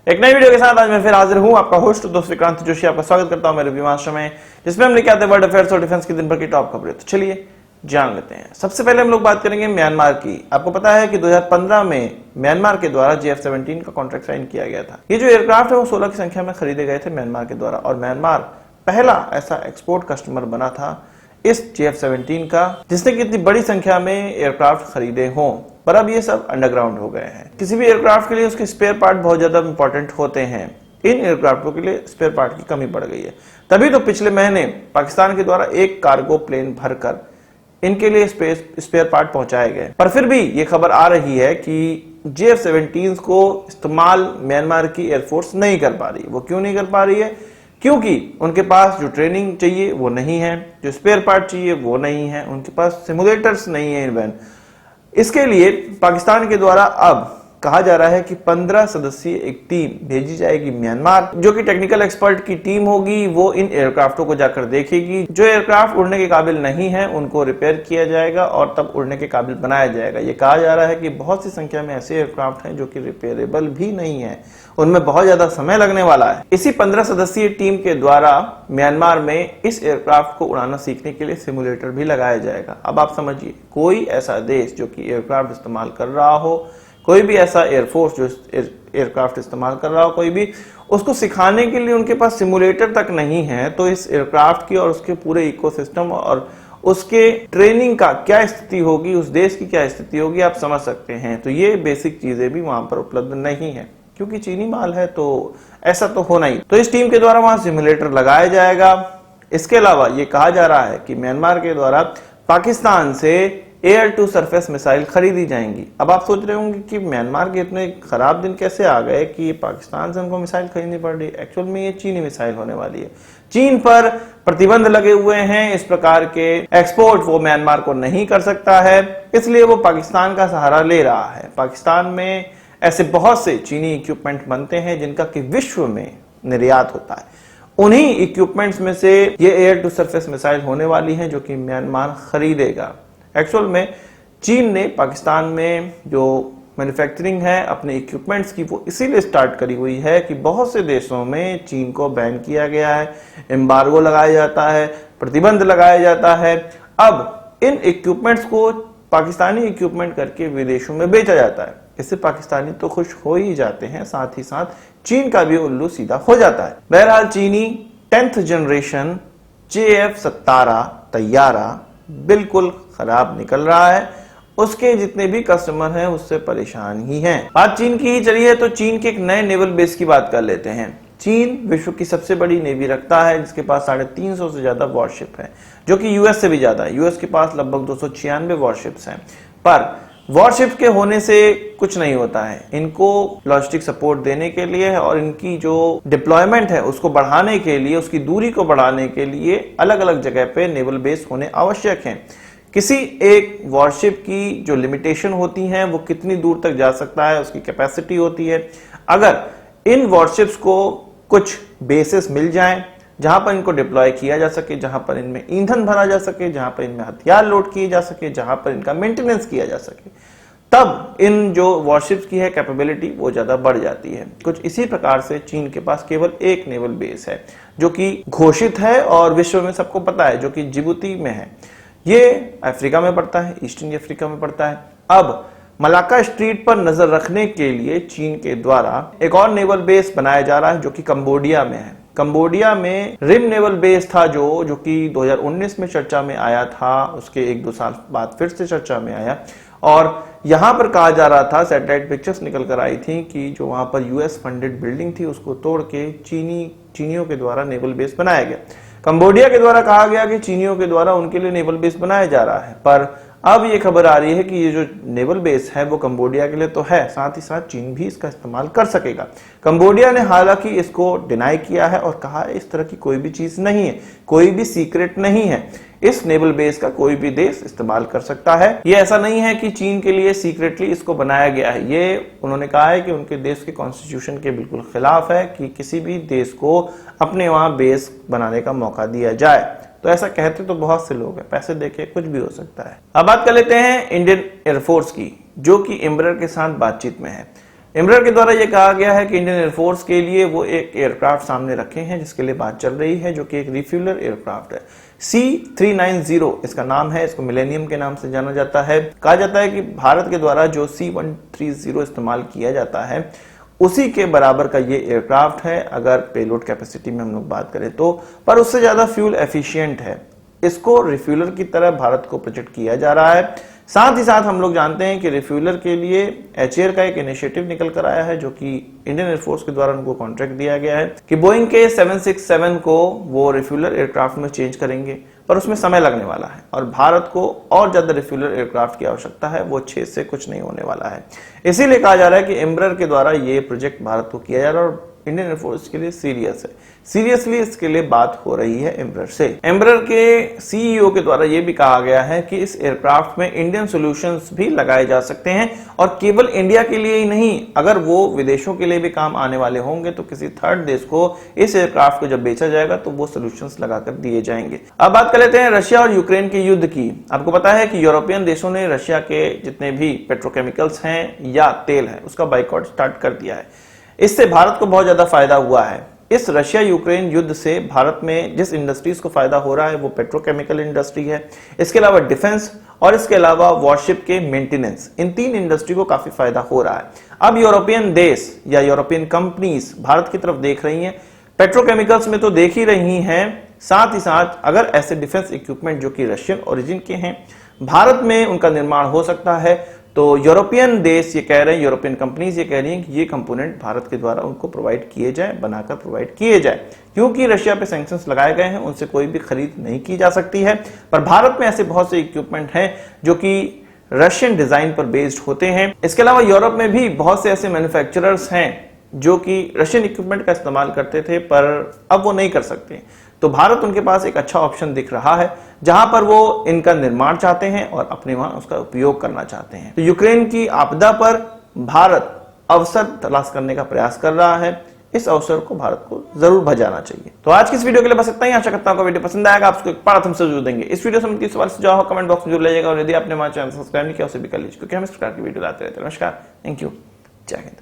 एक नई वीडियो के साथ आज मैं फिर हाजिर हूं, आपका होस्ट दोस्त विक्रांत जोशी। आपका स्वागत करता हूं मेरे विमाश में, जिसमें हम लेके आते हैं वर्ल्ड अफेयर्स और डिफेंस की दिन भर की टॉप खबरें। तो चलिए जान लेते हैं। सबसे पहले हम लोग बात करेंगे म्यांमार की। आपको पता है कि 2015 में म्यांमार के द्वारा JF-17 का कॉन्ट्रैक्ट साइन किया गया था। ये जो एयरक्राफ्ट है वो 16 की संख्या में खरीदे गए थे म्यांमार के द्वारा, और म्यांमार पहला ऐसा एक्सपोर्ट कस्टमर बना था इस JF-17 का जिसने कि इतनी बड़ी संख्या में एयरक्राफ्ट खरीदे हों। पर अब ये सब अंडरग्राउंड हो गए हैं। किसी भी एयरक्राफ्ट के लिए उसके स्पेयर पार्ट बहुत ज्यादा इंपॉर्टेंट होते हैं। इन एयरक्राफ्टों के लिए स्पेयर पार्ट की कमी पड़ गई है। तभी तो पिछले महीने पाकिस्तान के द्वारा एक कार्गो प्लेन भरकर इनके लिए स्पेयर पार्ट पहुंचाए गए। पर फिर भी ये खबर आ रही है कि JF-17 को इस्तेमाल म्यांमार की एयरफोर्स नहीं कर पा रही। वो क्यों नहीं कर पा रही है? क्योंकि उनके पास जो ट्रेनिंग चाहिए वो नहीं है, जो स्पेयर पार्ट चाहिए वो नहीं है, उनके पास सिमुलेटर्स नहीं है इवन। इसके लिए पाकिस्तान के द्वारा अब कहा जा रहा है कि 15 सदस्यीय एक टीम भेजी जाएगी म्यांमार, जो कि टेक्निकल एक्सपर्ट की टीम होगी। वो इन एयरक्राफ्टों को जाकर देखेगी। जो एयरक्राफ्ट उड़ने के काबिल नहीं है उनको रिपेयर किया जाएगा और तब उड़ने के काबिल बनाया जाएगा। ये कहा जा रहा है कि बहुत सी संख्या में ऐसे एयरक्राफ्ट हैं जो कि रिपेयरेबल भी नहीं है, उनमें बहुत ज्यादा समय लगने वाला है। इसी 15 सदस्यीय टीम के द्वारा म्यांमार में इस एयरक्राफ्ट को उड़ाना सीखने के लिए सिमुलेटर भी लगाया जाएगा। अब आप समझिए, कोई ऐसा देश जो कि एयरक्राफ्ट इस्तेमाल कर रहा हो, कोई भी ऐसा एयरफोर्स जो एयरक्राफ्ट इस्तेमाल कर रहा हो, कोई भी उसको सिखाने के लिए उनके पास सिमुलेटर तक नहीं है, तो इस एयरक्राफ्ट की और उसके पूरे इकोसिस्टम और उसके ट्रेनिंग का क्या स्थिति होगी, उस देश की क्या स्थिति होगी, आप समझ सकते हैं। तो ये बेसिक चीजें भी वहां पर उपलब्ध नहीं है, क्योंकि चीनी माल है तो ऐसा तो होना ही। तो इस टीम के द्वारा वहां सिमुलेटर लगाया जाएगा। इसके अलावा ये कहा जा रहा है कि म्यांमार के द्वारा पाकिस्तान से एयर टू सरफेस मिसाइल खरीदी जाएंगी। अब आप सोच रहे होंगे कि म्यांमार के इतने खराब दिन कैसे आ गए कि पाकिस्तान से उनको मिसाइल खरीदनी पड़ रही है। एक्चुअल में ये चीनी मिसाइल होने वाली है। चीन पर प्रतिबंध लगे हुए हैं, इस प्रकार के एक्सपोर्ट वो म्यांमार को नहीं कर सकता है, इसलिए वो पाकिस्तान का सहारा ले रहा है। पाकिस्तान में ऐसे बहुत से चीनी इक्विपमेंट बनते हैं जिनका कि विश्व में निर्यात होता है। उन्हीं इक्विपमेंट्स में से ये एयर टू सरफेस मिसाइल होने वाली है जो कि म्यांमार खरीदेगा। एक्चुअल में चीन ने पाकिस्तान में जो मैन्युफैक्चरिंग है अपने इक्विपमेंट्स की, वो इसीलिए स्टार्ट करी हुई है कि बहुत से देशों में चीन को बैन किया गया है, एम्बार्गो लगाया जाता है, प्रतिबंध लगाया जाता है। अब इन इक्विपमेंट्स को पाकिस्तानी इक्विपमेंट करके विदेशों में बेचा जाता है। इससे पाकिस्तानी तो खुश हो ही जाते हैं, साथ ही साथ चीन का भी उल्लू सीधा हो जाता है। बहरहाल चीनी 10th जनरेशन JF-17 तैयारा बिल्कुल खराब निकल रहा है। उसके जितने भी कस्टमर हैं उससे परेशान ही हैं। बात चीन की ही चली है तो चीन के एक नए नेवल बेस की बात कर लेते हैं। चीन विश्व की सबसे बड़ी नेवी रखता है, जिसके पास 350 से ज्यादा वॉरशिप है, जो कि यूएस से भी ज्यादा है। यूएस के पास लगभग 296 वॉरशिप्स हैं। पर वॉरशिप के होने से कुछ नहीं होता है। इनको लॉजिस्टिक सपोर्ट देने के लिए और इनकी जो डिप्लॉयमेंट है उसको बढ़ाने के लिए, उसकी दूरी को बढ़ाने के लिए अलग अलग जगह पे नेवल बेस होने आवश्यक हैं। किसी एक वॉरशिप की जो लिमिटेशन होती हैं वो कितनी दूर तक जा सकता है, उसकी कैपेसिटी होती है। अगर इन वॉरशिप्स को कुछ बेसिस मिल जाएं जहां पर इनको डिप्लॉय किया जा सके, जहां पर इनमें ईंधन भरा जा सके, जहां पर इनमें हथियार लोड किए जा सके, जहां पर इनका मेंटेनेंस किया जा सके, तब इन जो वॉरशिप्स की है कैपेबिलिटी वो ज्यादा बढ़ जाती है। कुछ इसी प्रकार से चीन के पास केवल एक नेवल बेस है जो कि घोषित है और विश्व में सबको पता है, जो कि जिबूती में है। ये अफ्रीका में पड़ता है, ईस्टर्न अफ्रीका में पड़ता है। अब मलाक्का स्ट्रीट पर नजर रखने के लिए चीन के द्वारा एक और नेवल बेस बनाया जा रहा है जो कि कंबोडिया में है। कंबोडिया में रिम नेवल बेस था जो कि 2019 में चर्चा में आया था, उसके 1-2 साल बाद फिर से चर्चा में आया। और यहां पर कहा जा रहा था, सैटेलाइट पिक्चर्स निकल कर आई थी कि जो वहां पर यूएस फंडेड बिल्डिंग थी उसको तोड़ के चीनियों के द्वारा नेवल बेस बनाया गया। कंबोडिया के द्वारा कहा गया कि चीनियों के द्वारा उनके लिए नेवल बेस बनाया जा रहा है। पर अब ये खबर आ रही है कि ये जो नेवल बेस है वो कंबोडिया के लिए तो है, साथ ही साथ चीन भी इसका इस्तेमाल कर सकेगा। कंबोडिया ने हालांकि इसको डिनाई किया है और कहा है इस तरह की कोई भी चीज नहीं है, कोई भी सीक्रेट नहीं है, इस नेवल बेस का कोई भी देश इस्तेमाल कर सकता है। ये ऐसा नहीं है कि चीन के लिए सीक्रेटली इसको बनाया गया है। ये उन्होंने कहा है कि उनके देश के कॉन्स्टिट्यूशन के बिल्कुल खिलाफ है कि किसी भी देश को अपने वहां बेस बनाने का मौका दिया जाए। तो ऐसा कहते तो बहुत से लोग हैं, पैसे देके कुछ भी हो सकता है। अब बात कर लेते हैं इंडियन एयरफोर्स की, जो कि एम्ब्रेयर के साथ बातचीत में है। एम्ब्रेयर के द्वारा यह कहा गया है कि इंडियन एयरफोर्स के लिए वो एक एयरक्राफ्ट सामने रखे हैं जिसके लिए बात चल रही है, जो कि एक रिफ्यूलर एयरक्राफ्ट है। C390 इसका नाम है, इसको मिलेनियम के नाम से जाना जाता है। कहा जाता है कि भारत के द्वारा जो C130 इस्तेमाल किया जाता है उसी के बराबर का ये एयरक्राफ्ट है अगर पेलोड कैपेसिटी में हम लोग बात करें तो, पर उससे ज्यादा फ्यूल एफिशिएंट है। इसको रिफ्यूलर की तरह भारत को प्रोजेक्ट किया जा रहा है। साथ ही साथ हम लोग जानते हैं कि रिफ्यूलर के लिए एचएयर का एक इनिशिएटिव निकल कर आया है, जो कि इंडियन एयरफोर्स के द्वारा उनको कॉन्ट्रैक्ट दिया गया है कि बोइंग के 767 को वो रिफ्यूलर एयरक्राफ्ट में चेंज करेंगे, पर उसमें समय लगने वाला है और भारत को और ज्यादा रिफ्यूलर एयरक्राफ्ट की आवश्यकता है, वो 6 से कुछ नहीं होने वाला है। इसीलिए कहा जा रहा है कि एम्ब्रेयर के द्वारा ये प्रोजेक्ट भारत को किया जा रहा है और इंडियन एयरफोर्स के लिए सीरियस है, सीरियसली इसके लिए बात हो रही है एम्ब्रेयर से। एम्ब्रेयर के सीईओ के द्वारा यह भी कहा गया है कि इस एयरक्राफ्ट में इंडियन सॉल्यूशंस भी लगाए जा सकते हैं और केवल इंडिया के लिए ही नहीं, अगर वो विदेशों के लिए भी काम आने वाले होंगे तो किसी थर्ड देश को इस एयरक्राफ्ट को जब बेचा जाएगा तो वो सॉल्यूशंस लगाकर दिए जाएंगे। अब बात कर लेते हैं रशिया और यूक्रेन के युद्ध की। आपको पता है कि यूरोपियन देशों ने रशिया के जितने भी पेट्रोकेमिकल्स हैं या तेल है उसका बाइकआउट स्टार्ट कर दिया है। इससे भारत को बहुत ज्यादा फायदा हुआ है। इस रशिया यूक्रेन युद्ध से भारत में जिस इंडस्ट्रीज को फायदा हो रहा है वो पेट्रोकेमिकल इंडस्ट्री है, इसके अलावा डिफेंस और इसके अलावा वॉरशिप के मेंटेनेंस, इन 3 इंडस्ट्री को काफी फायदा हो रहा है। अब यूरोपियन देश या यूरोपियन कंपनीज भारत की तरफ देख रही हैं, पेट्रोकेमिकल्स में तो देख ही रही हैं, साथ ही साथ अगर ऐसे डिफेंस इक्विपमेंट जो कि रशियन ओरिजिन के हैं भारत में उनका निर्माण हो सकता है तो यूरोपियन देश ये कह रहे हैं, यूरोपियन कंपनीज ये कह रही हैं कि ये कंपोनेंट भारत के द्वारा उनको प्रोवाइड किए जाए, बनाकर प्रोवाइड किए जाए, क्योंकि रशिया पे सैंक्शंस लगाए गए हैं, उनसे कोई भी खरीद नहीं की जा सकती है। पर भारत में ऐसे बहुत से इक्विपमेंट हैं जो कि रशियन डिजाइन पर बेस्ड होते हैं। इसके अलावा यूरोप में भी बहुत से ऐसे मैन्युफैक्चरर्स हैं जो कि रशियन इक्विपमेंट का इस्तेमाल करते थे पर अब वो नहीं कर सकते, तो भारत उनके पास एक अच्छा ऑप्शन दिख रहा है जहां पर वो इनका निर्माण चाहते हैं और अपने वहां उसका उपयोग करना चाहते हैं। तो यूक्रेन की आपदा पर भारत अवसर तलाश करने का प्रयास कर रहा है, इस अवसर को भारत को जरूर बजाना चाहिए। तो आज की इस वीडियो के लिए बस इतना ही। आशा करता हूं वीडियो पसंद आएगा, आपको एक बड़ा थम्स अप जरूर देंगे। इस वीडियो से सवाल से जो कमेंट बॉक्स में जरूर लीजिएगा और यदि आपने हमारे चैनल सब्सक्राइब नहीं किया उसे भी कर लीजिए, क्योंकि हम इस प्रकार की वीडियो लाते रहते हैं। नमस्कार, थैंक यू, जय हिंद।